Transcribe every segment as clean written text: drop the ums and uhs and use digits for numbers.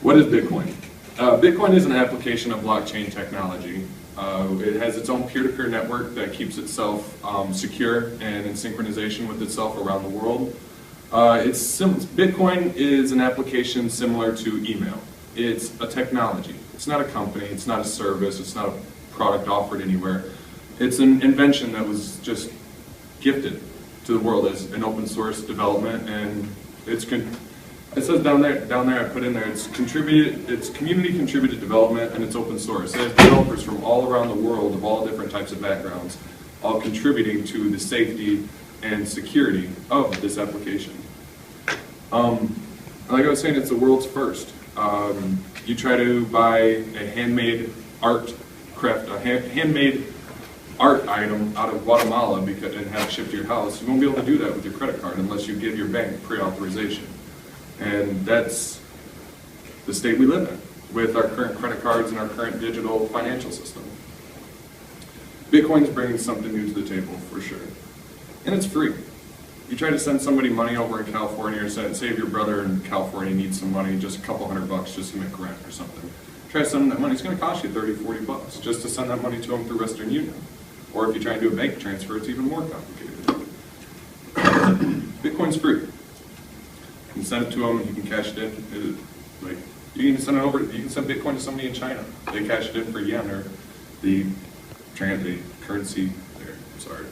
What is Bitcoin? Bitcoin is an application of blockchain technology. It has its own peer-to-peer network that keeps itself secure and in synchronization with itself around the world. Bitcoin is an application similar to email. It's a technology. It's not a company. It's not a service. It's not a product offered anywhere. It's an invention that was just gifted to the world as an open source development, and it says down there I put in there, it's community contributed development, and it's open source. It has developers from all around the world of all different types of backgrounds, all contributing to the safety and security of this application. Like I was saying, it's the world's first. You try to buy a handmade art item out of Guatemala and have it shipped to your house. You won't be able to do that with your credit card unless you give your bank pre-authorization. And that's the state we live in with our current credit cards and our current digital financial system. Bitcoin's bringing something new to the table for sure. And it's free. You try to send somebody money over in California, or say if your brother in California needs some money, just a couple $100 just to make rent or something. Try to send them that money, it's going to cost you $30, $40 just to send that money to them through Western Union. Or if you try and do a bank transfer, it's even more complicated. Bitcoin's free. You can send it to them, you can cash it in. You can send it over. You can send Bitcoin to somebody in China. They cash it in for yen, or the currency there. Sorry.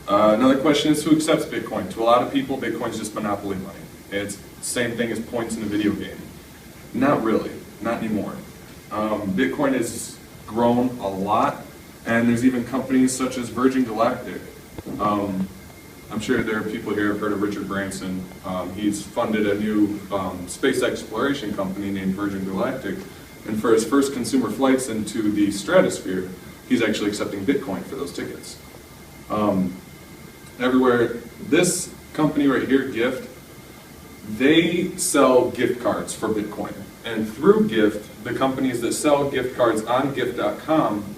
Another question is, who accepts Bitcoin? To a lot of people, Bitcoin's just monopoly money. It's the same thing as points in a video game. Not really. Not anymore. Bitcoin has grown a lot, and there's even companies such as Virgin Galactic. I'm sure there are people here who have heard of Richard Branson. He's funded a new space exploration company named Virgin Galactic, and for his first consumer flights into the stratosphere, he's actually accepting Bitcoin for those tickets. Everywhere, this company right here, Gift, they sell gift cards for Bitcoin. And through Gift, the companies that sell gift cards on gift.com,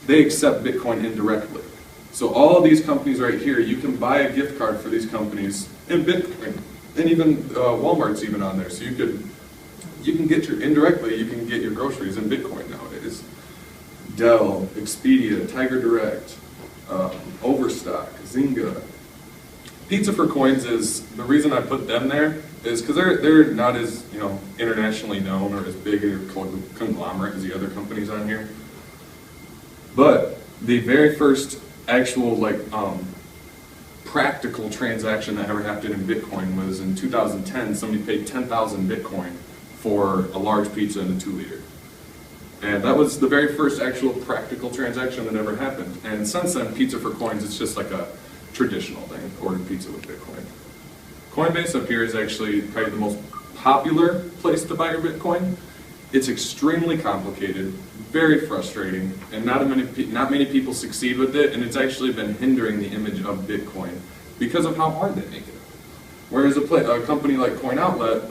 they accept Bitcoin indirectly. So all of these companies right here, you can buy a gift card for these companies in Bitcoin. And even Walmart's even on there. So you can get indirectly, you can get your groceries in Bitcoin nowadays. Dell, Expedia, Tiger Direct, Overstock, Zynga. Pizza for Coins is, the reason I put them there is because they're not as internationally known or as big a conglomerate as the other companies on here. But the very first actual practical transaction that ever happened in Bitcoin was in 2010. Somebody paid 10,000 Bitcoin for a large pizza in a 2-liter. And that was the very first actual practical transaction that ever happened. And since then, Pizza for Coins, it's just like a traditional thing, ordering pizza with Bitcoin. Coinbase up here is actually probably the most popular place to buy your Bitcoin. It's extremely complicated, very frustrating, and not many people succeed with it, and it's actually been hindering the image of Bitcoin because of how hard they make it. Whereas a company like Coin Outlet,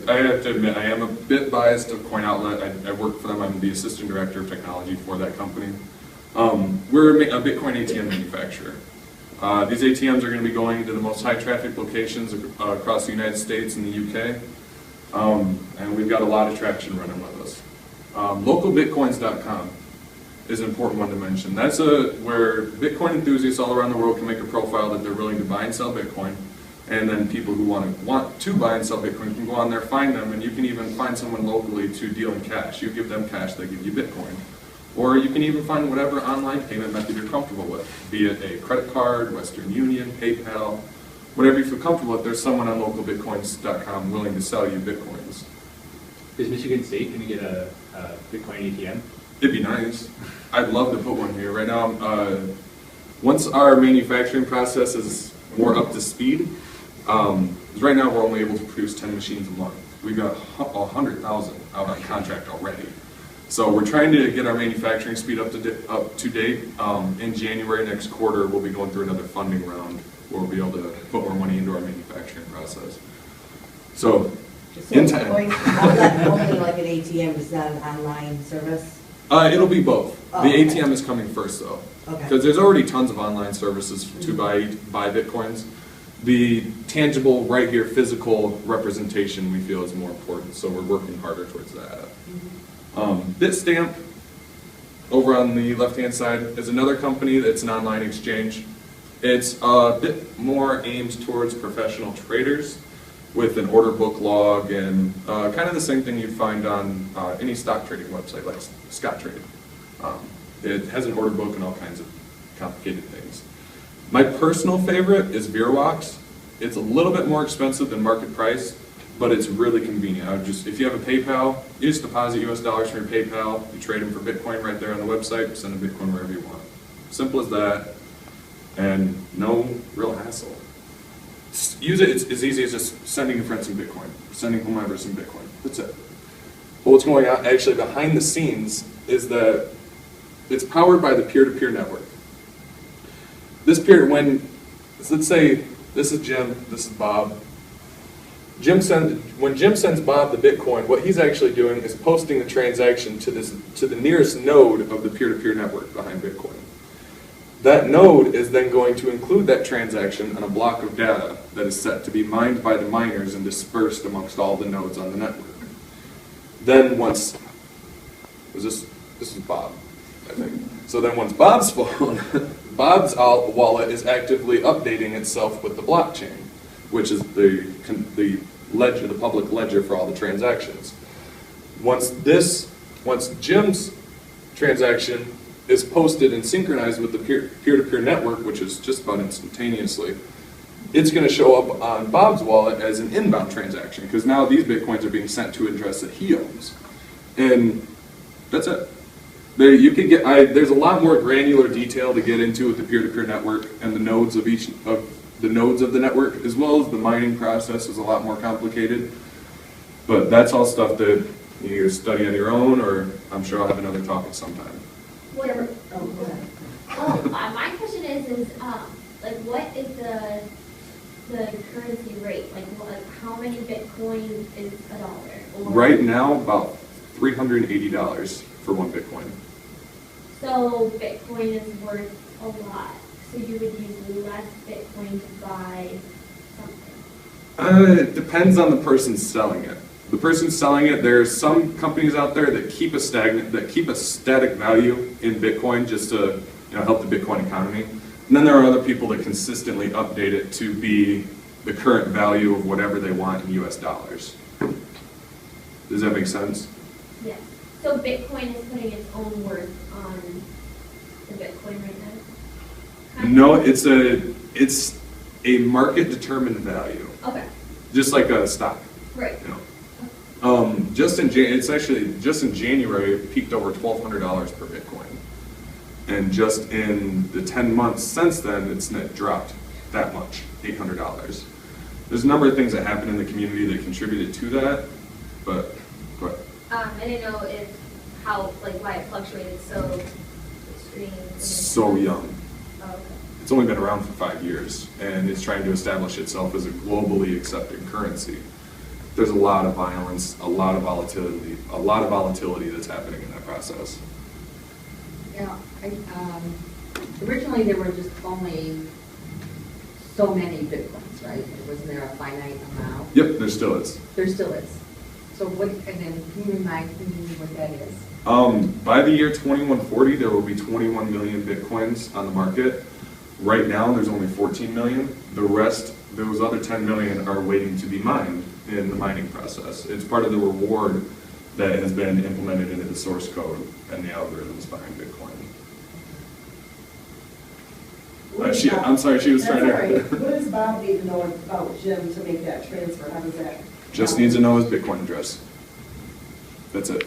I have to admit, I am a bit biased of Coin Outlet. I work for them. I'm the assistant director of technology for that company. We're a Bitcoin ATM manufacturer. These ATMs are going to be going to the most high traffic locations across the United States and the UK. And we've got a lot of traction running with us. Localbitcoins.com is an important one to mention. That's where Bitcoin enthusiasts all around the world can make a profile that they're willing to buy and sell Bitcoin. And then people who want to buy and sell Bitcoin can go on there, find them, and you can even find someone locally to deal in cash. You give them cash, they give you Bitcoin. Or you can even find whatever online payment method you're comfortable with, be it a credit card, Western Union, PayPal, whatever you feel comfortable with. There's someone on localbitcoins.com willing to sell you Bitcoins. Is Michigan State going to get a Bitcoin ATM? It'd be nice. I'd love to put one here. Right now, once our manufacturing process is more up to speed, right now we're only able to produce 10 machines a month. We've got 100,000 out on contract already. So we're trying to get our manufacturing speed up to date. In January next quarter, we'll be going through another funding round where we'll be able to put more money into our manufacturing process. So in time. Only like an ATM, is that an online service? It'll be both. Oh, the okay. ATM is coming first, though. Okay. Because there's already tons of online services to buy Bitcoins. the tangible, right here, physical representation we feel is more important, so we're working harder towards that. Bitstamp, over on the left-hand side, is another company that's an online exchange. It's a bit more aimed towards professional traders with an order book log and kind of the same thing you'd find on any stock trading website like Scottrade. It has an order book and all kinds of complicated things. My personal favorite is Veerwax. It's a little bit more expensive than market price, but it's really convenient. I would just, if you have a PayPal, you just deposit US dollars from your PayPal, you trade them for Bitcoin right there on the website, send a Bitcoin wherever you want. Simple as that, and no real hassle. Use it, it's as easy as just sending a friend some Bitcoin, sending whomever some Bitcoin, that's it. But what's going on actually behind the scenes is that it's powered by the peer-to-peer network. This peer, let's say this is Jim, this is Bob. When Jim sends Bob the Bitcoin, what he's actually doing is posting the transaction to the nearest node of the peer-to-peer network behind Bitcoin. That node is then going to include that transaction on a block of data that is set to be mined by the miners and dispersed amongst all the nodes on the network. Then once, this is Bob, I think. So then once Bob's phone, Bob's wallet is actively updating itself with the blockchain, which is the ledger, the public ledger for all the transactions. Once Jim's transaction is posted and synchronized with the peer-to-peer network, which is just about instantaneously, it's going to show up on Bob's wallet as an inbound transaction, because now these Bitcoins are being sent to an address that he owns. And that's it. There's a lot more granular detail to get into with the peer-to-peer network and the nodes of the network, as well as the mining process is a lot more complicated. But that's all stuff that you either study on your own, or I'm sure I'll have another talk at some time. Whatever. My question is like, what is the currency rate? Like how many Bitcoin is $1? Or right now, about $380 for one Bitcoin. So Bitcoin is worth a lot. So you would use less Bitcoin to buy something? It depends on the person selling it. The person selling it, there's some companies out there that keep a static value in Bitcoin just to help the Bitcoin economy. And then there are other people that consistently update it to be the current value of whatever they want in US dollars. Does that make sense? Yes. So Bitcoin is putting its own worth on the Bitcoin right now? No, it's a market determined value. Okay. Just like a stock. Right. Just in January, it peaked over $1,200 per Bitcoin, and just in the 10 months since then, it's dropped that much, $800. There's a number of things that happened in the community that contributed to that, but go ahead. I didn't know why it fluctuated so extreme. So young. Oh, okay. It's only been around for 5 years, and it's trying to establish itself as a globally accepted currency. There's a lot of violence, a lot of volatility that's happening in that process. Yeah, originally there were just only so many Bitcoins, right? Wasn't there a finite amount? Yep, there still is. There still is. So what, and then can you remind me what that is? By the year 2140, there will be 21 million Bitcoins on the market. Right now, there's only 14 million. The rest, those other 10 million, are waiting to be mined in the mining process. It's part of the reward that has been implemented into the source code and the algorithms behind Bitcoin. I'm sorry, she was trying to... Right. What does Bob need to know about Jim to make that transfer? How does that... Just needs to know his Bitcoin address. That's it.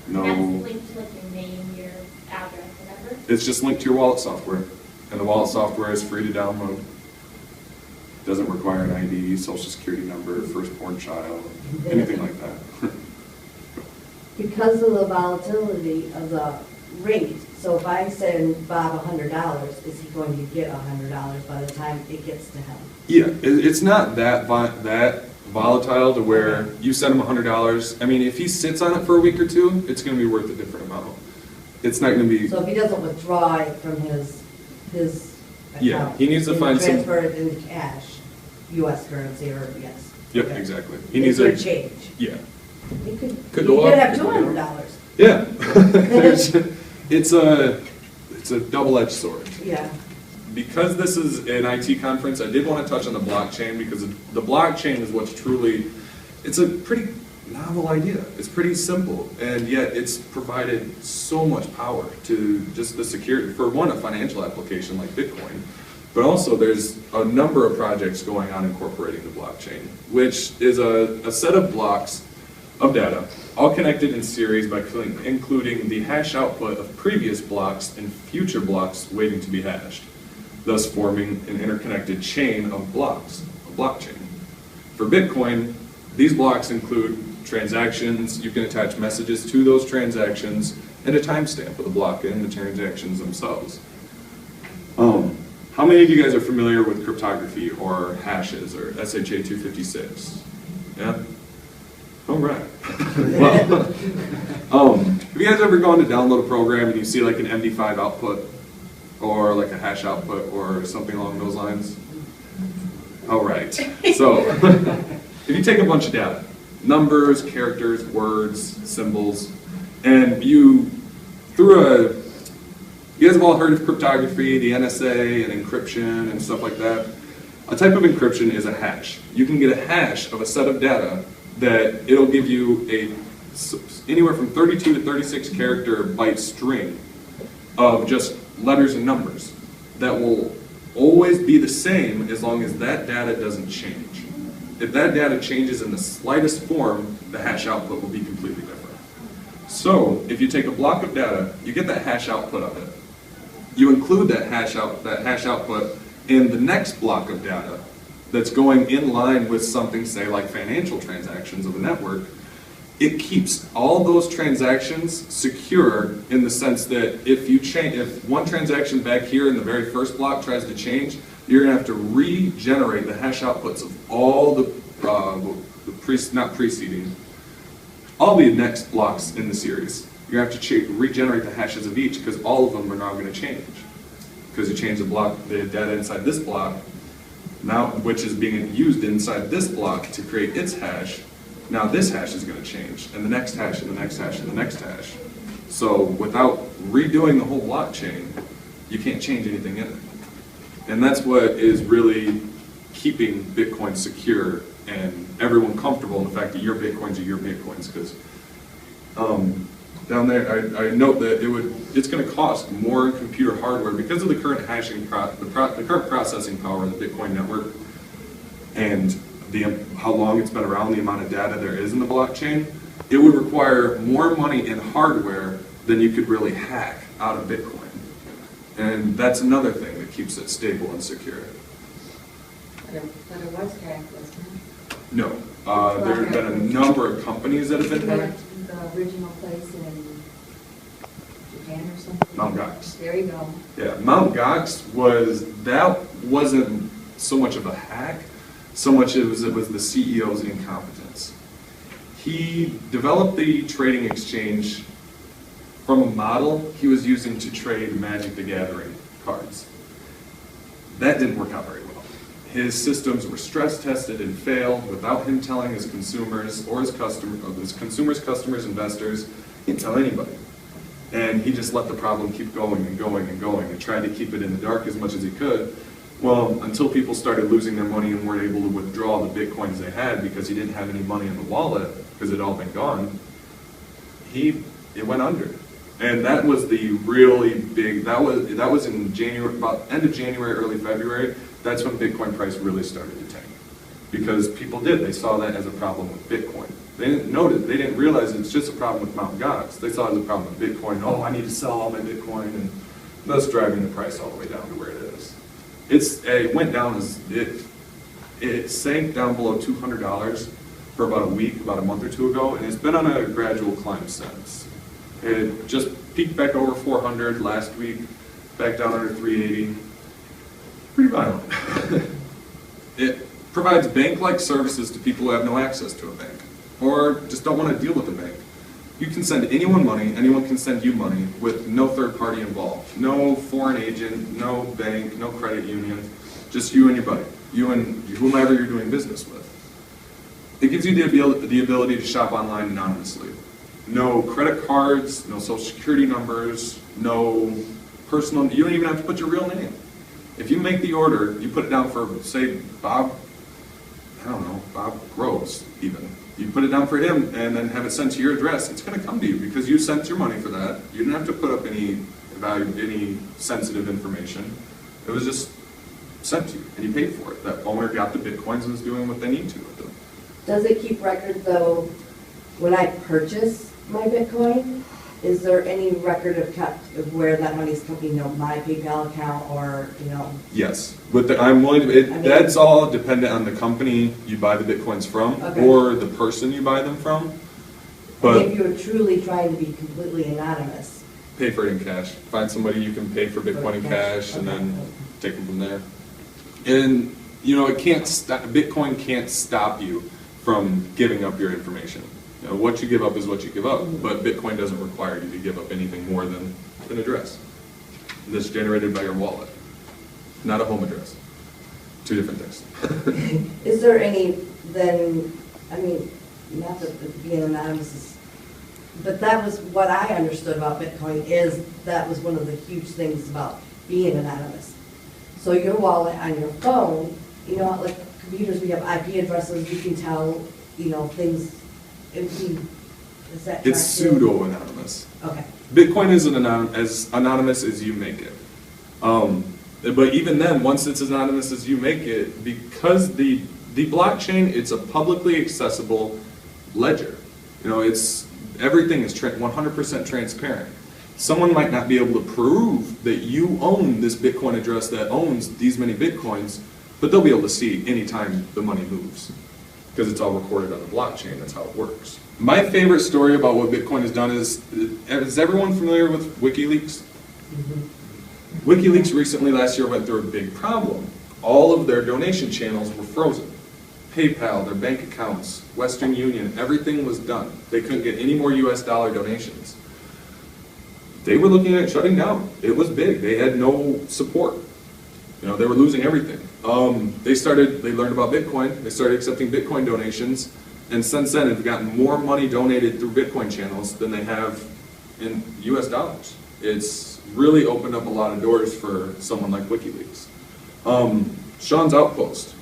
No... That's linked to your name, your address, whatever? It's just linked to your wallet software. And the wallet software is free to download. Doesn't require an ID, social security number, firstborn child, anything like that. Because of the volatility of the rate, so if I send Bob $100, is he going to get $100 by the time it gets to him? Yeah, it's not that volatile to where you send him $100. I mean, if he sits on it for a week or two, it's going to be worth a different amount. It's not going to be... So if he doesn't withdraw it from his account, yeah, he needs to find some... transfer it into cash. US currency or, yes. Yep, Okay. exactly. It could change. Yeah. He could, Could he go could up, have could go $200. Yeah. it's a double-edged sword. Yeah. Because this is an IT conference, I did want to touch on the blockchain because the blockchain is what's truly, it's a pretty novel idea. It's pretty simple, and yet it's provided so much power to just the security, for one, a financial application like Bitcoin, but also there's a number of projects going on incorporating the blockchain, which is a set of blocks of data, all connected in series by including the hash output of previous blocks and future blocks waiting to be hashed, thus forming an interconnected chain of blocks, a blockchain. For Bitcoin, these blocks include transactions, you can attach messages to those transactions, and a timestamp of the block and the transactions themselves. How many of you guys are familiar with cryptography or hashes or SHA-256? Yeah? All right. Well, have you guys ever gone to download a program and you see like an MD5 output or like a hash output or something along those lines? All right. So, if you take a bunch of data, numbers, characters, words, symbols, and you guys have all heard of cryptography, the NSA and encryption and stuff like that. A type of encryption is a hash. You can get a hash of a set of data that it'll give you anywhere from 32 to 36 character byte string of just letters and numbers that will always be the same as long as that data doesn't change. If that data changes in the slightest form, the hash output will be completely different. So, if you take a block of data, you get that hash output of it. You include that hash output in the next block of data that's going in line with something, say, like financial transactions of a network. It keeps all those transactions secure in the sense that if one transaction back here in the very first block tries to change, you're going to have to regenerate the hash outputs of all all the next blocks in the series. You have to regenerate the hashes of each because all of them are now going to change. Because you change the data inside this block, now which is being used inside this block to create its hash. Now this hash is going to change, and the next hash, and the next hash, and the next hash. So without redoing the whole blockchain, you can't change anything in it. And that's what is really keeping Bitcoin secure and everyone comfortable in the fact that your Bitcoins are your Bitcoins. Because down there, I note that it's going to cost more computer hardware because of the current the current processing power of the Bitcoin network, and how long it's been around, the amount of data there is in the blockchain. It would require more money in hardware than you could really hack out of Bitcoin. And that's another thing that keeps it stable and secure. But it was hacked, wasn't it? No. There have been a number of companies that have been hacked. The original place in Japan or something? Mt. Gox. There you go. Yeah, Mt. Gox wasn't so much of a hack, so much as it was the CEO's incompetence. He developed the trading exchange from a model he was using to trade Magic the Gathering cards. That didn't work out very well. His systems were stress tested and failed without him telling his consumers or his consumers, customers, investors. He didn't tell anybody. And he just let the problem keep going and going and going and tried to keep it in the dark as much as he could. Well, until people started losing their money and weren't able to withdraw the Bitcoins they had because he didn't have any money in the wallet because it had all been gone, it went under. And that was the really big, that was in January, about end of January, early February. That's when Bitcoin price really started to tank. Because people they saw that as a problem with Bitcoin. They didn't realize it's just a problem with Mt. Gox. They saw it as a problem with Bitcoin. Oh, I need to sell all my Bitcoin, and that's driving the price all the way down to where it is. It went down it sank down below $200 for about a week, about a month or two ago, and it's been on a gradual climb since. It just peaked back over 400 last week, back down under 380. Pretty violent. It provides bank-like services to people who have no access to a bank, or just don't want to deal with a bank. You can send anyone money, anyone can send you money with no third party involved. No foreign agent, no bank, no credit union, just you and your buddy. you and whomever you're doing business with. It gives you the ability to shop online anonymously. No credit cards, no social security numbers, no personal, you don't even have to put your real name. If you make the order, you put it down for, say, Bob Groves even. You put it down for him and then have it sent to your address, it's going to come to you because you sent your money for that. You didn't have to put up any sensitive information. It was just sent to you and you paid for it. That owner got the Bitcoins and is doing what they need to with them. Does it keep record though, when I purchase my Bitcoin, is there any record of where that money's coming, my PayPal account or, Yes, but I'm willing to, that's all dependent on the company you buy the Bitcoins from or the person you buy them from. But if you're truly trying to be completely anonymous. Pay for it in cash. Find somebody you can pay for Bitcoin in cash and then take them from there. And, it can't stop, Bitcoin can't stop you from giving up your information. What you give up is what you give up, but Bitcoin doesn't require you to give up anything more than an address that's generated by your wallet, not a home address. Two different things. Is there any, then, not that being anonymous is, but that was what I understood about Bitcoin is that was one of the huge things about being anonymous. So your wallet on your phone, like computers, we have IP addresses, you can tell, things. Is that it's pseudo-anonymous. Okay. Bitcoin is as anonymous as you make it. But even then, once it's as anonymous as you make it, because the blockchain, it's a publicly accessible ledger. Everything is 100% transparent. Someone might not be able to prove that you own this Bitcoin address that owns these many Bitcoins, but they'll be able to see anytime the money moves, because it's all recorded on the blockchain. That's how it works. My favorite story about what Bitcoin has done is everyone familiar with WikiLeaks? Mm-hmm. WikiLeaks recently last year went through a big problem. All of their donation channels were frozen. PayPal, their bank accounts, Western Union, everything was done. They couldn't get any more US dollar donations. They were looking at shutting down. It was big. They had no support. They were losing everything. They learned about Bitcoin, they started accepting Bitcoin donations, and since then have gotten more money donated through Bitcoin channels than they have in US dollars. It's really opened up a lot of doors for someone like WikiLeaks. Sean's Outpost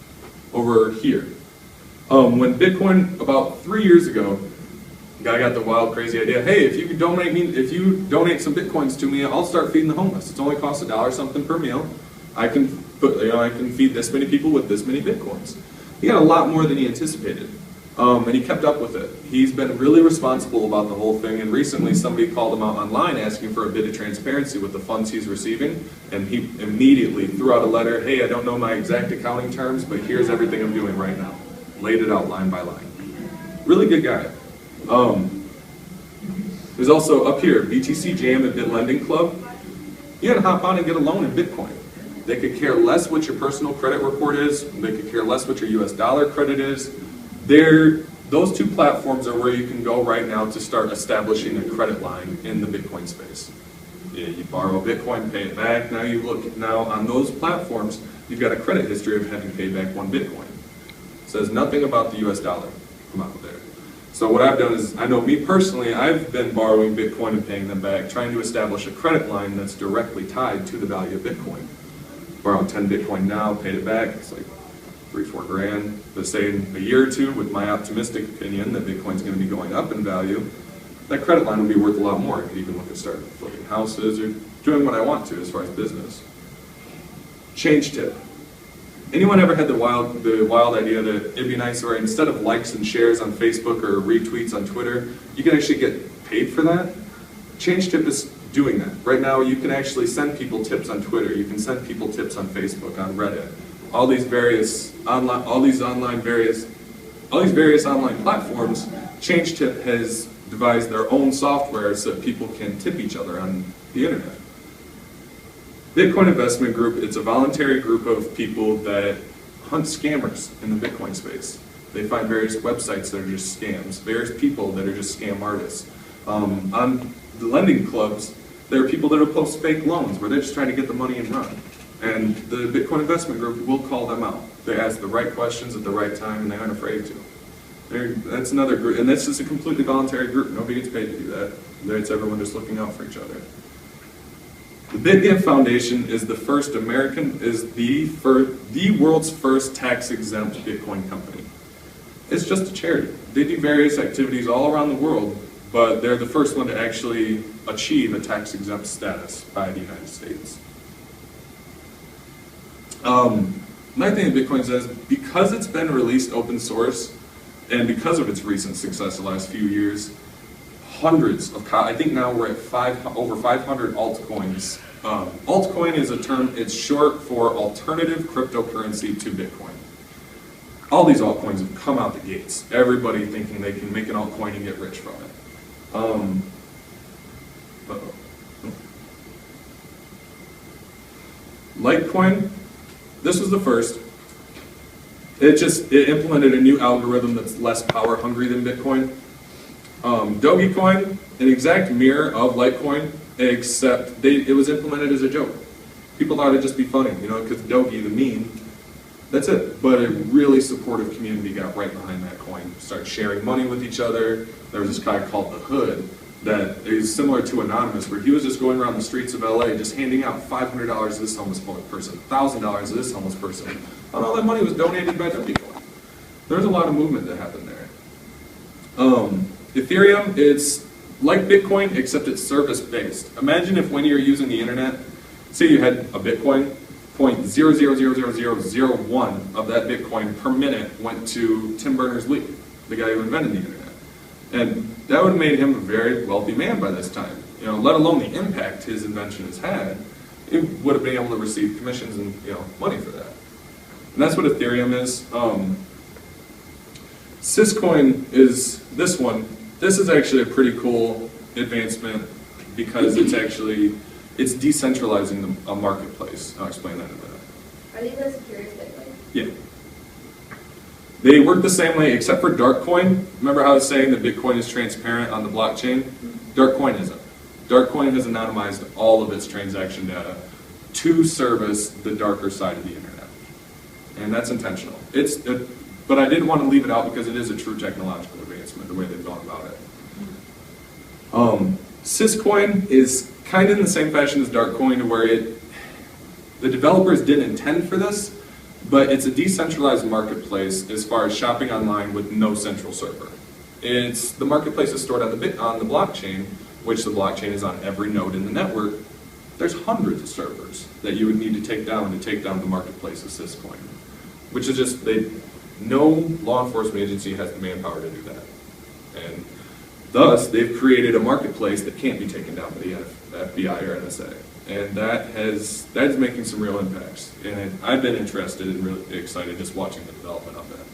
over here. When Bitcoin, about 3 years ago, guy got the wild, crazy idea, hey, if you donate some Bitcoins to me, I'll start feeding the homeless. It's only costs $1 something per meal. I can feed this many people with this many Bitcoins. He got a lot more than he anticipated, and he kept up with it. He's been really responsible about the whole thing, and recently somebody called him out online asking for a bit of transparency with the funds he's receiving, and he immediately threw out a letter, hey, I don't know my exact accounting terms, but here's everything I'm doing right now. Laid it out line by line. Really good guy. There's also up here, BTC Jam and Bit Lending Club. You gotta hop on and get a loan in Bitcoin. They could care less what your personal credit report is. They could care less what your US dollar credit is. Those two platforms are where you can go right now to start establishing a credit line in the Bitcoin space. You borrow Bitcoin, pay it back. Now on those platforms, you've got a credit history of having paid back 1 Bitcoin. It says nothing about the US dollar come out of there. So what I've done is, I know me personally, I've been borrowing Bitcoin and paying them back, trying to establish a credit line that's directly tied to the value of Bitcoin. Borrowed 10 Bitcoin now, paid it back, it's like $3-4 grand. But say in a year or two, with my optimistic opinion that Bitcoin's going to be going up in value, that credit line will be worth a lot more. I could even look at starting flipping houses or doing what I want to as far as business. Change tip. Anyone ever had the wild idea that it'd be nice where instead of likes and shares on Facebook or retweets on Twitter, you can actually get paid for that? Change tip is doing that. Right now, you can actually send people tips on Twitter. You can send people tips on Facebook, on Reddit. All these various online platforms. Change Tip has devised their own software so that people can tip each other on the internet. Bitcoin Investment Group, it's a voluntary group of people that hunt scammers in the Bitcoin space. They find various websites that are just scams, various people that are just scam artists. On the lending clubs, there are people that will post fake loans where they're just trying to get the money and run. And the Bitcoin investment group will call them out. They ask the right questions at the right time, and they aren't afraid to. That's another group, and this is a completely voluntary group. Nobody gets paid to do that. It's everyone just looking out for each other. The BitGive Foundation is the world's first tax-exempt Bitcoin company. It's just a charity. They do various activities all around the world, but they're the first one to actually achieve a tax-exempt status by the United States. Another thing that Bitcoin says, because it's been released open source, and because of its recent success the last few years, hundreds of, I think now we're at over 500 altcoins. Altcoin is a term, it's short for alternative cryptocurrency to Bitcoin. All these altcoins have come out the gates. Everybody thinking they can make an altcoin and get rich from it. Litecoin, this was the first. It implemented a new algorithm that's less power hungry than Bitcoin. Dogecoin, an exact mirror of Litecoin, except it was implemented as a joke. People thought it'd just be funny, because Doge, the meme, that's it. But a really supportive community got right behind that coin, started sharing money with each other. There was this guy called The Hood that is similar to Anonymous, where he was just going around the streets of LA just handing out $500 to this homeless person, $1,000 to this homeless person. And all that money was donated by Dogecoin. There was a lot of movement that happened there. Ethereum, it's like Bitcoin, except it's service-based. Imagine if when you're using the internet, say you had a Bitcoin, 0.0000001 of that Bitcoin per minute went to Tim Berners-Lee, the guy who invented the internet. And that would have made him a very wealthy man by this time. Let alone the impact his invention has had, he would have been able to receive commissions and money for that. And that's what Ethereum is. Syscoin is this one. This is actually a pretty cool advancement because it's decentralizing a marketplace. I'll explain that in a minute. Are these as secure as Bitcoin? Yeah. They work the same way except for Darkcoin. Remember how I was saying that Bitcoin is transparent on the blockchain? Darkcoin isn't. Darkcoin has anonymized all of its transaction data to service the darker side of the internet. And that's intentional. But I didn't want to leave it out because it is a true technological advancement, the way they've gone about it. Syscoin is kind of in the same fashion as Darkcoin, where the developers didn't intend for this, but it's a decentralized marketplace as far as shopping online with no central server. The marketplace is stored on the blockchain, which the blockchain is on every node in the network. There's hundreds of servers that you would need to take down the marketplace of Syscoin, which is just no law enforcement agency has the manpower to do that. And thus, they've created a marketplace that can't be taken down by the FBI or NSA. And that is making some real impacts. And I've been interested and really excited just watching the development of that.